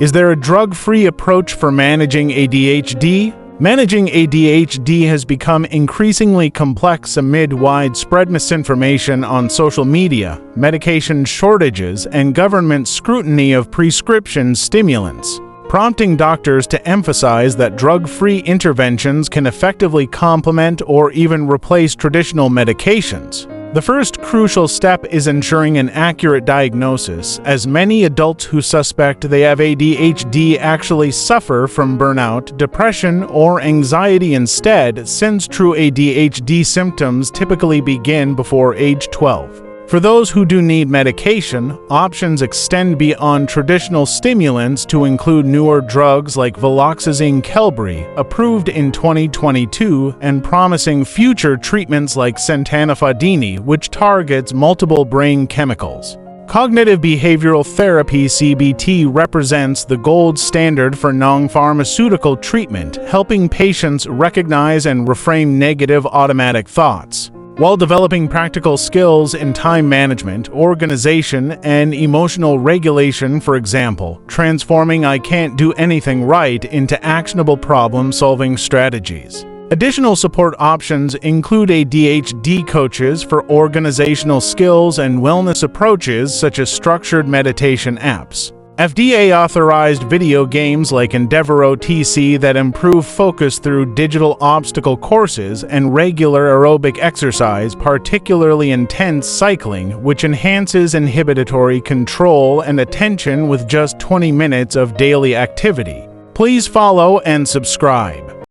Is there a drug-free approach for managing ADHD? Managing ADHD has become increasingly complex amid widespread misinformation on social media, medication shortages, and government scrutiny of prescription stimulants, prompting doctors to emphasize that drug-free interventions can effectively complement or even replace traditional medications. The first crucial step is ensuring an accurate diagnosis, as many adults who suspect they have ADHD actually suffer from burnout, depression, or anxiety instead, since true ADHD symptoms typically begin before age 12. For those who do need medication, options extend beyond traditional stimulants to include newer drugs like viloxazine Qelbree, approved in 2022, and promising future treatments like centanafadine, which targets multiple brain chemicals. Cognitive behavioral therapy (CBT) represents the gold standard for non-pharmaceutical treatment, helping patients recognize and reframe negative automatic thoughts, while developing practical skills in time management, organization, and emotional regulation. For example, transforming "I can't do anything right" into actionable problem-solving strategies. Additional support options include ADHD coaches for organizational skills and wellness approaches such as structured meditation apps, FDA-authorized video games like Endeavor OTC that improve focus through digital obstacle courses, and regular aerobic exercise, particularly intense cycling, which enhances inhibitory control and attention with just 20 minutes of daily activity. Please follow and subscribe.